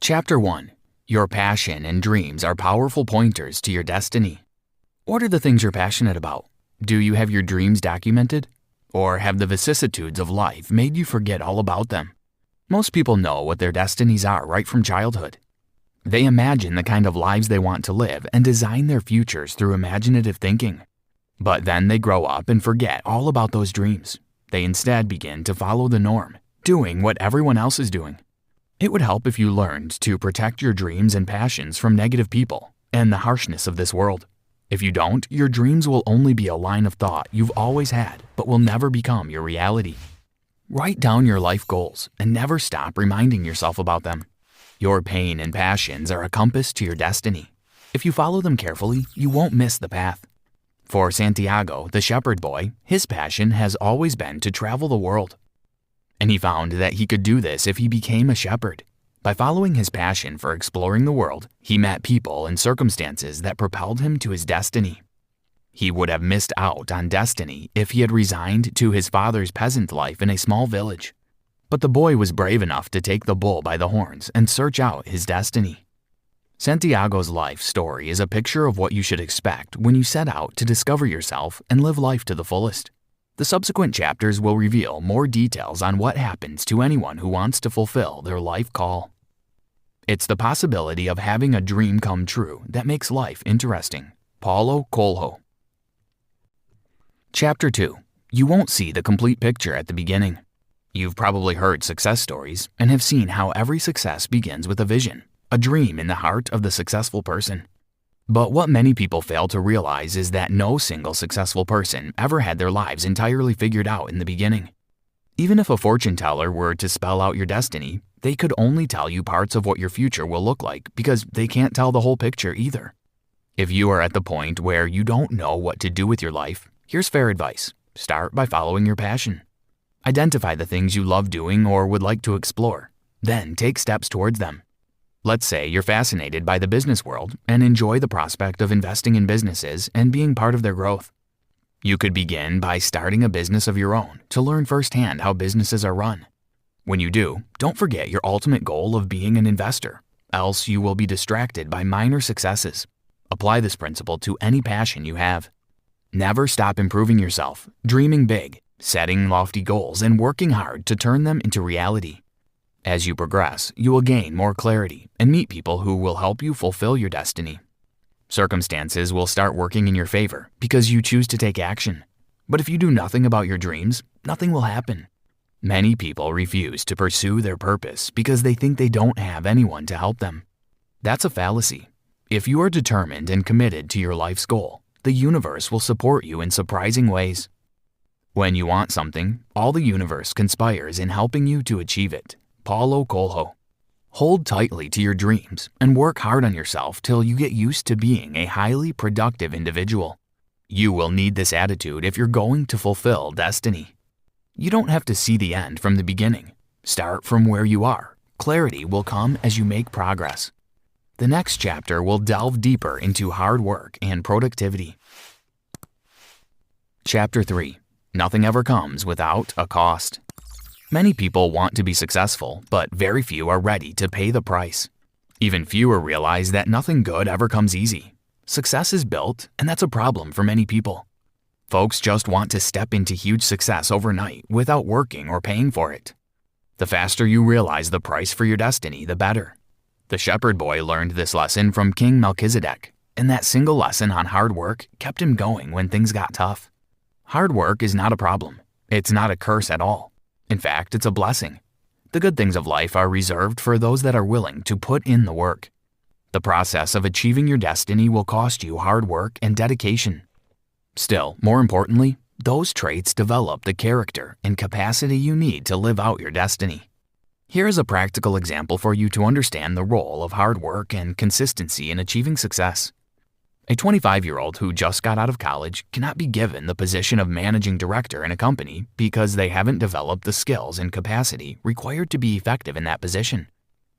Chapter 1. Your passion and dreams are powerful pointers to your destiny. What are the things you're passionate about? Do you have your dreams documented? Or have the vicissitudes of life made you forget all about them? Most people know what their destinies are right from childhood. They imagine the kind of lives they want to live and design their futures through imaginative thinking. But then they grow up and forget all about those dreams. They instead begin to follow the norm, doing what everyone else is doing. It would help if you learned to protect your dreams and passions from negative people and the harshness of this world. If you don't, your dreams will only be a line of thought you've always had, but will never become your reality. Write down your life goals and never stop reminding yourself about them. Your pain and passions are a compass to your destiny. If you follow them carefully, you won't miss the path. For Santiago, the shepherd boy, his passion has always been to travel the world. And he found that he could do this if he became a shepherd. By following his passion for exploring the world, he met people and circumstances that propelled him to his destiny. He would have missed out on destiny if he had resigned to his father's peasant life in a small village. But the boy was brave enough to take the bull by the horns and search out his destiny. Santiago's life story is a picture of what you should expect when you set out to discover yourself and live life to the fullest. The subsequent chapters will reveal more details on what happens to anyone who wants to fulfill their life call. It's the possibility of having a dream come true that makes life interesting. Paulo Coelho. Chapter 2. You won't see the complete picture at the beginning. You've probably heard success stories and have seen how every success begins with a vision, a dream in the heart of the successful person. But what many people fail to realize is that no single successful person ever had their lives entirely figured out in the beginning. Even if a fortune teller were to spell out your destiny, they could only tell you parts of what your future will look like because they can't tell the whole picture either. If you are at the point where you don't know what to do with your life, here's fair advice. Start by following your passion. Identify the things you love doing or would like to explore. Then take steps towards them. Let's say you're fascinated by the business world and enjoy the prospect of investing in businesses and being part of their growth. You could begin by starting a business of your own to learn firsthand how businesses are run. When you do, don't forget your ultimate goal of being an investor, else you will be distracted by minor successes. Apply this principle to any passion you have. Never stop improving yourself, dreaming big, setting lofty goals, and working hard to turn them into reality. As you progress, you will gain more clarity and meet people who will help you fulfill your destiny. Circumstances will start working in your favor because you choose to take action. But if you do nothing about your dreams, nothing will happen. Many people refuse to pursue their purpose because they think they don't have anyone to help them. That's a fallacy. If you are determined and committed to your life's goal, the universe will support you in surprising ways. When you want something, all the universe conspires in helping you to achieve it. Paulo Coelho. Hold tightly to your dreams and work hard on yourself till you get used to being a highly productive individual. You will need this attitude if you're going to fulfill destiny. You don't have to see the end from the beginning. Start from where you are. Clarity will come as you make progress. The next chapter will delve deeper into hard work and productivity. Chapter 3. Nothing ever comes without a cost. Many people want to be successful, but very few are ready to pay the price. Even fewer realize that nothing good ever comes easy. Success is built, and that's a problem for many people. Folks just want to step into huge success overnight without working or paying for it. The faster you realize the price for your destiny, the better. The shepherd boy learned this lesson from King Melchizedek, and that single lesson on hard work kept him going when things got tough. Hard work is not a problem. It's not a curse at all. In fact, it's a blessing. The good things of life are reserved for those that are willing to put in the work. The process of achieving your destiny will cost you hard work and dedication. Still, more importantly, those traits develop the character and capacity you need to live out your destiny. Here is a practical example for you to understand the role of hard work and consistency in achieving success. A 25-year-old who just got out of college cannot be given the position of managing director in a company because they haven't developed the skills and capacity required to be effective in that position.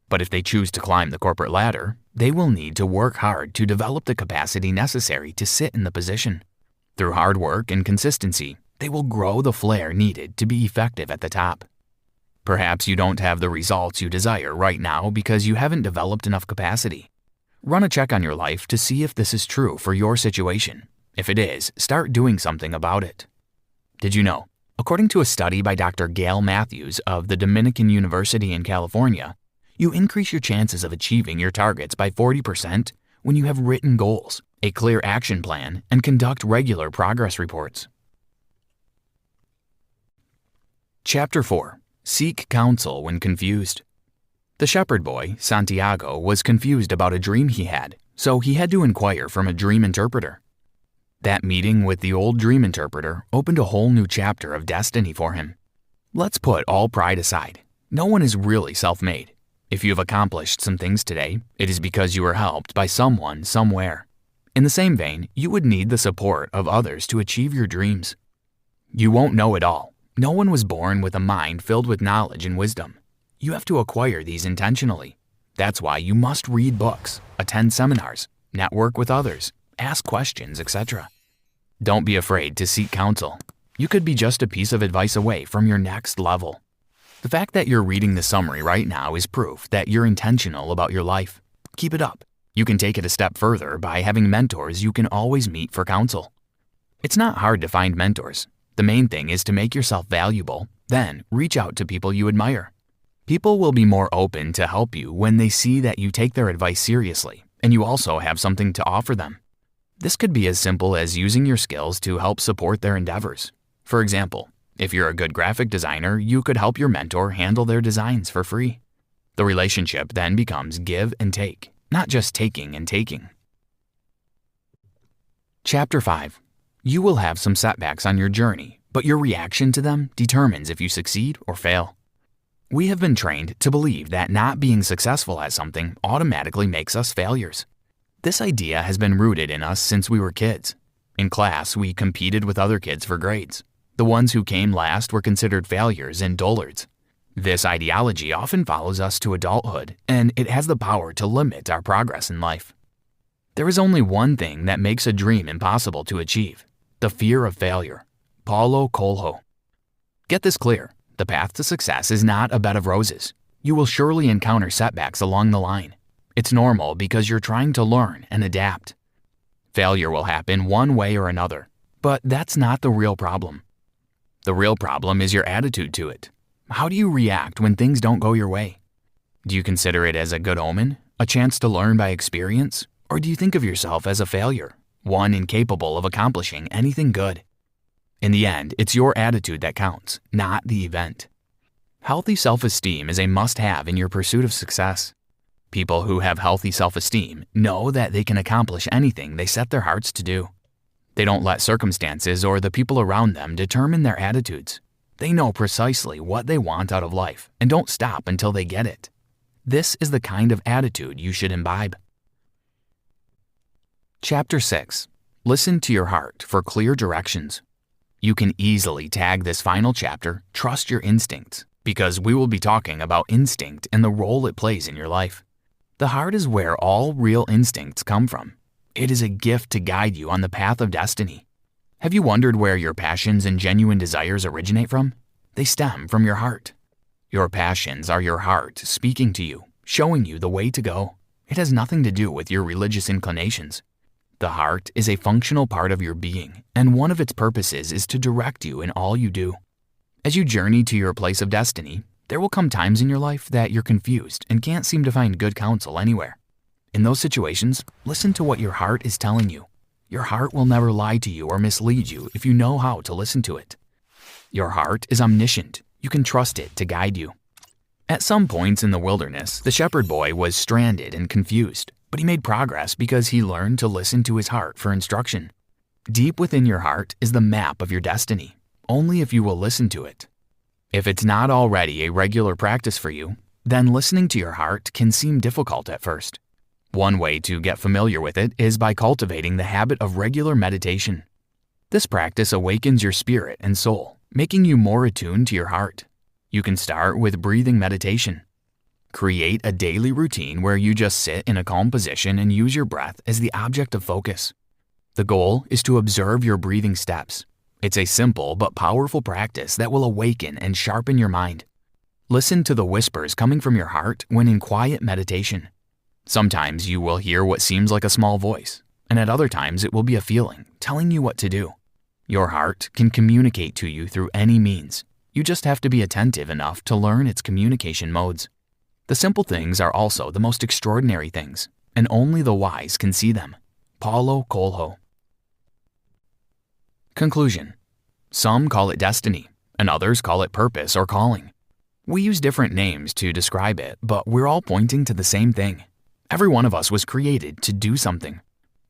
But if they choose to climb the corporate ladder, they will need to work hard to develop the capacity necessary to sit in the position. Through hard work and consistency, they will grow the flair needed to be effective at the top. Perhaps you don't have the results you desire right now because you haven't developed enough capacity. Run a check on your life to see if this is true for your situation. If it is, start doing something about it. Did you know, according to a study by Dr. Gail Matthews of the Dominican University in California, you increase your chances of achieving your targets by 40% when you have written goals, a clear action plan, and conduct regular progress reports. Chapter 4. Seek counsel when confused. The shepherd boy, Santiago, was confused about a dream he had, so he had to inquire from a dream interpreter. That meeting with the old dream interpreter opened a whole new chapter of destiny for him. Let's put all pride aside. No one is really self-made. If you have accomplished some things today, it is because you were helped by someone somewhere. In the same vein, you would need the support of others to achieve your dreams. You won't know it all. No one was born with a mind filled with knowledge and wisdom. You have to acquire these intentionally. That's why you must read books, attend seminars, network with others, ask questions, etc. Don't be afraid to seek counsel. You could be just a piece of advice away from your next level. The fact that you're reading the summary right now is proof that you're intentional about your life. Keep it up. You can take it a step further by having mentors you can always meet for counsel. It's not hard to find mentors. The main thing is to make yourself valuable, then reach out to people you admire. People will be more open to help you when they see that you take their advice seriously and you also have something to offer them. This could be as simple as using your skills to help support their endeavors. For example, if you're a good graphic designer, you could help your mentor handle their designs for free. The relationship then becomes give and take, not just taking and taking. Chapter 5. You will have some setbacks on your journey, but your reaction to them determines if you succeed or fail. We have been trained to believe that not being successful at something automatically makes us failures. This idea has been rooted in us since we were kids. In class, we competed with other kids for grades. The ones who came last were considered failures and dullards. This ideology often follows us to adulthood, and it has the power to limit our progress in life. There is only one thing that makes a dream impossible to achieve: the fear of failure. Paulo Coelho. Get this clear. The path to success is not a bed of roses. You will surely encounter setbacks along the line. It's normal because you're trying to learn and adapt. Failure will happen one way or another, but that's not the real problem. The real problem is your attitude to it. How do you react when things don't go your way? Do you consider it as a good omen, a chance to learn by experience, or do you think of yourself as a failure, one incapable of accomplishing anything good? In the end, it's your attitude that counts, not the event. Healthy self-esteem is a must-have in your pursuit of success. People who have healthy self-esteem know that they can accomplish anything they set their hearts to do. They don't let circumstances or the people around them determine their attitudes. They know precisely what they want out of life and don't stop until they get it. This is the kind of attitude you should imbibe. Chapter 6. Listen to your heart for clear directions. You can easily tag this final chapter, Trust Your Instincts, because we will be talking about instinct and the role it plays in your life. The heart is where all real instincts come from. It is a gift to guide you on the path of destiny. Have you wondered where your passions and genuine desires originate from? They stem from your heart. Your passions are your heart speaking to you, showing you the way to go. It has nothing to do with your religious inclinations. The heart is a functional part of your being, and one of its purposes is to direct you in all you do. As you journey to your place of destiny, there will come times in your life that you're confused and can't seem to find good counsel anywhere. In those situations, listen to what your heart is telling you. Your heart will never lie to you or mislead you if you know how to listen to it. Your heart is omniscient. You can trust it to guide you. At some points in the wilderness, the shepherd boy was stranded and confused, but he made progress because he learned to listen to his heart for instruction. Deep within your heart is the map of your destiny, only if you will listen to it. If it's not already a regular practice for you, then listening to your heart can seem difficult at first. One way to get familiar with it is by cultivating the habit of regular meditation. This practice awakens your spirit and soul, making you more attuned to your heart. You can start with breathing meditation. Create a daily routine where you just sit in a calm position and use your breath as the object of focus. The goal is to observe your breathing steps. It's a simple but powerful practice that will awaken and sharpen your mind. Listen to the whispers coming from your heart when in quiet meditation. Sometimes you will hear what seems like a small voice, and at other times it will be a feeling telling you what to do. Your heart can communicate to you through any means. You just have to be attentive enough to learn its communication modes. The simple things are also the most extraordinary things, and only the wise can see them. Paulo Coelho. Conclusion. Some call it destiny, and others call it purpose or calling. We use different names to describe it, but we're all pointing to the same thing. Every one of us was created to do something.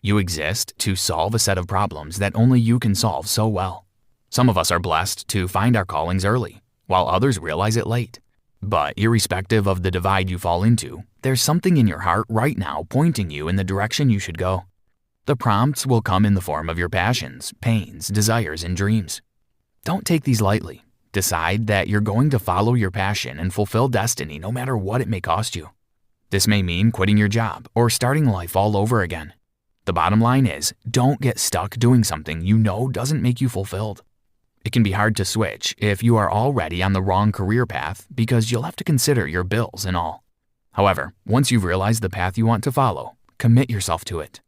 You exist to solve a set of problems that only you can solve so well. Some of us are blessed to find our callings early, while others realize it late. But irrespective of the divide you fall into, there's something in your heart right now pointing you in the direction you should go. The prompts will come in the form of your passions, pains, desires, and dreams. Don't take these lightly. Decide that you're going to follow your passion and fulfill destiny no matter what it may cost you. This may mean quitting your job or starting life all over again. The bottom line is, don't get stuck doing something you know doesn't make you fulfilled. It can be hard to switch if you are already on the wrong career path because you'll have to consider your bills and all. However, once you've realized the path you want to follow, commit yourself to it.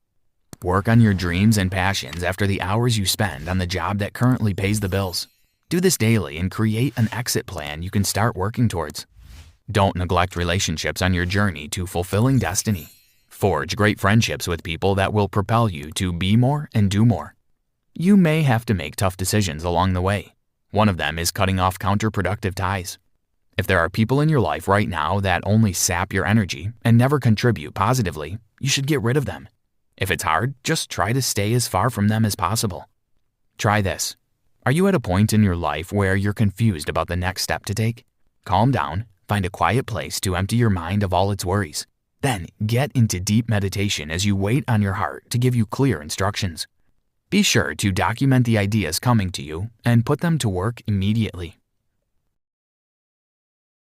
Work on your dreams and passions after the hours you spend on the job that currently pays the bills. Do this daily and create an exit plan you can start working towards. Don't neglect relationships on your journey to fulfilling destiny. Forge great friendships with people that will propel you to be more and do more. You may have to make tough decisions along the way. One of them is cutting off counterproductive ties. If there are people in your life right now that only sap your energy and never contribute positively, you should get rid of them. If it's hard, just try to stay as far from them as possible. Try this. Are you at a point in your life where you're confused about the next step to take? Calm down, find a quiet place to empty your mind of all its worries. Then get into deep meditation as you wait on your heart to give you clear instructions. Be sure to document the ideas coming to you and put them to work immediately.